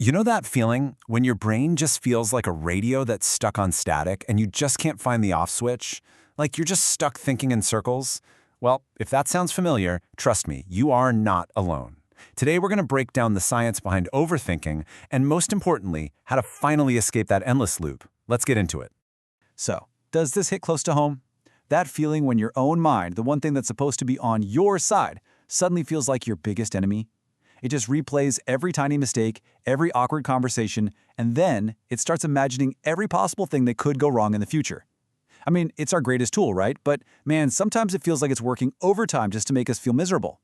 You know that feeling when your brain just feels like a radio that's stuck on static and you just can't find the off switch? Like you're just stuck thinking in circles? Well, if that sounds familiar, trust me, you are not alone. Today we're going to break down the science behind overthinking and, most importantly, how to finally escape that endless loop. Let's get into it. So, does this hit close to home? That feeling when your own mind, the one thing that's supposed to be on your side, suddenly feels like your biggest enemy? It just replays every tiny mistake, every awkward conversation, and then it starts imagining every possible thing that could go wrong in the future. I mean, it's our greatest tool, right? But man, sometimes it feels like it's working overtime just to make us feel miserable.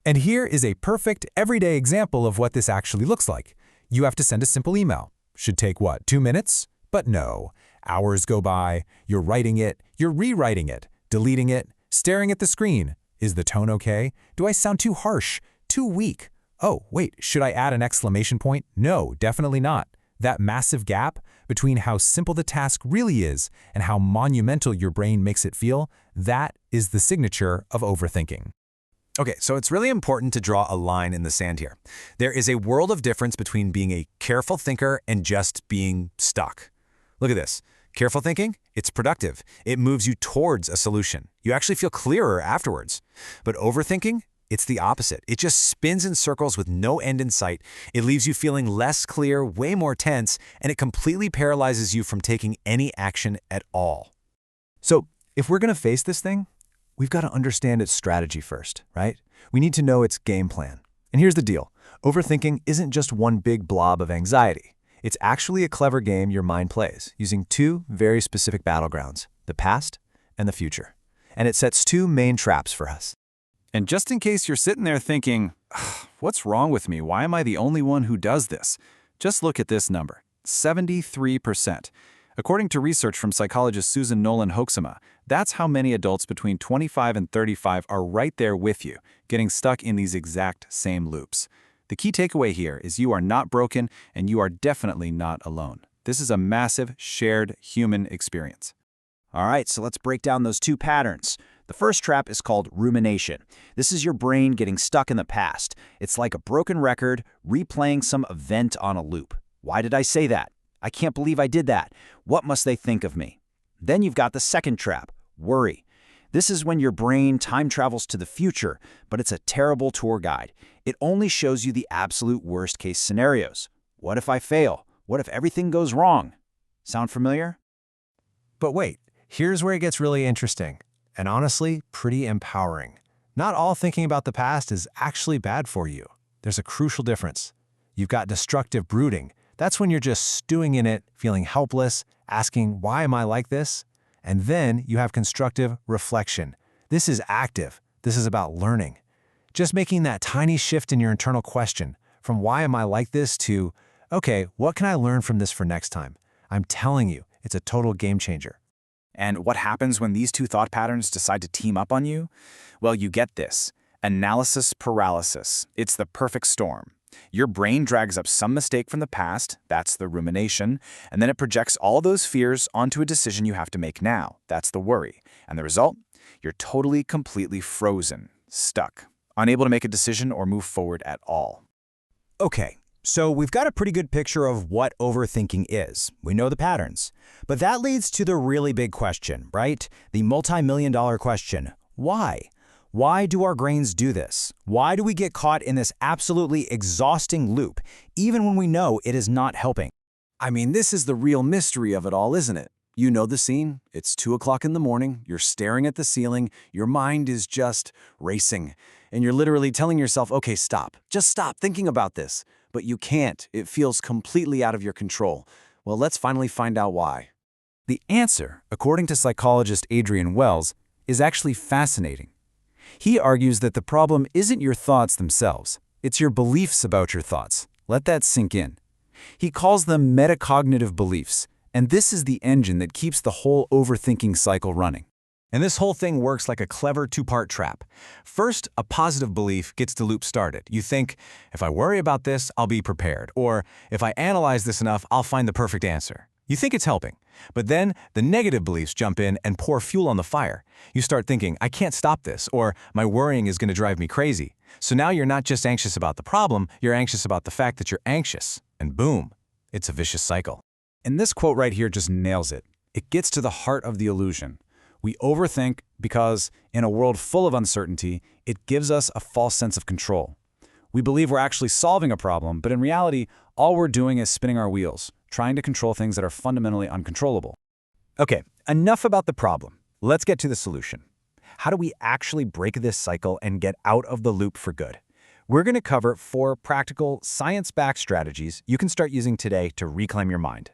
And here is a perfect, everyday example of what this actually looks like. You have to send a simple email. Should take, what, 2 minutes? But no. Hours go by, you're writing it, you're rewriting it, deleting it, staring at the screen. Is the tone okay? Do I sound too harsh? Too weak? Oh, wait, should I add an exclamation point? No, definitely not. That massive gap between how simple the task really is and how monumental your brain makes it feel, that is the signature of overthinking. Okay, so it's really important to draw a line in the sand here. There is a world of difference between being a careful thinker and just being stuck. Look at this. Careful thinking, it's productive. It moves you towards a solution. You actually feel clearer afterwards. But overthinking, it's the opposite. It just spins in circles with no end in sight. It leaves you feeling less clear, way more tense, and it completely paralyzes you from taking any action at all. So, if we're going to face this thing, we've got to understand its strategy first, right? We need to know its game plan. And here's the deal. Overthinking isn't just one big blob of anxiety. It's actually a clever game your mind plays, using two very specific battlegrounds, the past and the future. And it sets two main traps for us. And just in case you're sitting there thinking, what's wrong with me? Why am I the only one who does this? Just look at this number, 73%. According to research from psychologist Susan Nolan-Hoeksema, that's how many adults between 25 and 35 are right there with you, getting stuck in these exact same loops. The key takeaway here is you are not broken and you are definitely not alone. This is a massive, shared human experience. All right, so let's break down those two patterns. The first trap is called rumination. This is your brain getting stuck in the past. It's like a broken record replaying some event on a loop. Why did I say that? I can't believe I did that. What must they think of me? Then you've got the second trap, worry. This is when your brain time travels to the future, but it's a terrible tour guide. It only shows you the absolute worst-case scenarios. What if I fail? What if everything goes wrong? Sound familiar? But wait, here's where it gets really interesting. And honestly, pretty empowering. Not all thinking about the past is actually bad for you. There's a crucial difference. You've got destructive brooding. That's when you're just stewing in it, feeling helpless, asking, why am I like this? And then you have constructive reflection. This is active. This is about learning. Just making that tiny shift in your internal question from why am I like this to, okay, what can I learn from this for next time? I'm telling you, it's a total game changer. And what happens when these two thought patterns decide to team up on you? Well, you get this. Analysis paralysis. It's the perfect storm. Your brain drags up some mistake from the past, that's the rumination, and then it projects all those fears onto a decision you have to make now, that's the worry. And the result? You're totally, completely frozen, stuck, unable to make a decision or move forward at all. Okay. So we've got a pretty good picture of what overthinking is. We know the patterns. But that leads to the really big question, right? The multi-million-dollar question. Why? Why do our brains do this? Why do we get caught in this absolutely exhausting loop, even when we know it is not helping? I mean, this is the real mystery of it all, isn't it? You know the scene. It's 2 o'clock in the morning. You're staring at the ceiling. Your mind is just racing. And you're literally telling yourself, okay, stop. Just stop thinking about this. But you can't. It feels completely out of your control. Well, let's finally find out why. The answer, according to psychologist Adrian Wells, is actually fascinating. He argues that the problem isn't your thoughts themselves. It's your beliefs about your thoughts. Let that sink in. He calls them metacognitive beliefs, and this is the engine that keeps the whole overthinking cycle running. And this whole thing works like a clever two-part trap. First, a positive belief gets the loop started. You think, if I worry about this, I'll be prepared. Or, if I analyze this enough, I'll find the perfect answer. You think it's helping, but then the negative beliefs jump in and pour fuel on the fire. You start thinking, I can't stop this, or my worrying is going to drive me crazy. So now you're not just anxious about the problem, you're anxious about the fact that you're anxious. And boom, it's a vicious cycle. And this quote right here just nails it. It gets to the heart of the illusion. We overthink because, in a world full of uncertainty, it gives us a false sense of control. We believe we're actually solving a problem, but in reality, all we're doing is spinning our wheels, trying to control things that are fundamentally uncontrollable. Okay, enough about the problem. Let's get to the solution. How do we actually break this cycle and get out of the loop for good? We're going to cover 4 practical, science-backed strategies you can start using today to reclaim your mind.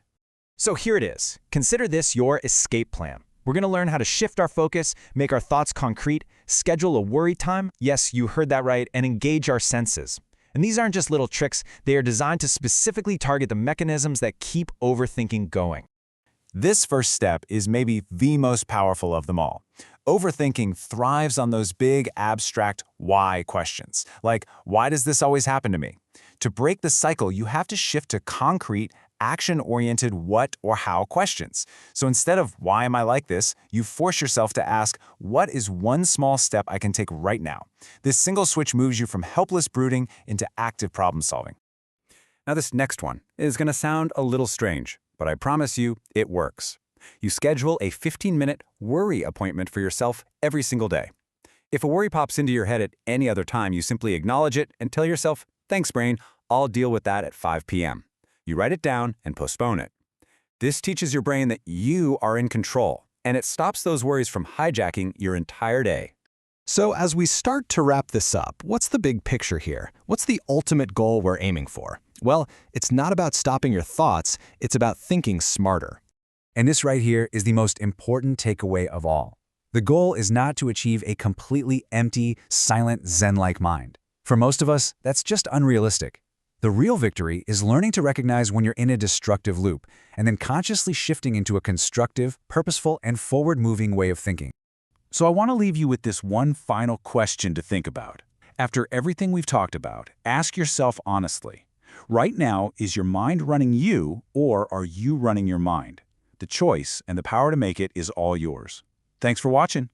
So here it is. Consider this your escape plan. We're going to learn how to shift our focus, make our thoughts concrete, schedule a worry time, yes, you heard that right, and engage our senses. And these aren't just little tricks, they are designed to specifically target the mechanisms that keep overthinking going. This first step is maybe the most powerful of them all. Overthinking thrives on those big, abstract why questions, like, why does this always happen to me? To break the cycle, you have to shift to concrete, action-oriented what or how questions. So instead of why am I like this, you force yourself to ask, what is one small step I can take right now? This single switch moves you from helpless brooding into active problem solving. Now this next one is going to sound a little strange, but I promise you it works. You schedule a 15-minute worry appointment for yourself every single day. If a worry pops into your head at any other time, you simply acknowledge it and tell yourself, thanks brain, I'll deal with that at 5 p.m. You write it down and postpone it. This teaches your brain that you are in control, and it stops those worries from hijacking your entire day. So as we start to wrap this up, what's the big picture here? What's the ultimate goal we're aiming for? Well, it's not about stopping your thoughts, it's about thinking smarter. And this right here is the most important takeaway of all. The goal is not to achieve a completely empty, silent, Zen-like mind. For most of us, that's just unrealistic. The real victory is learning to recognize when you're in a destructive loop, and then consciously shifting into a constructive, purposeful, and forward-moving way of thinking. So I want to leave you with this one final question to think about. After everything we've talked about, ask yourself honestly, right now, is your mind running you, or are you running your mind? The choice and the power to make it is all yours. Thanks for watching.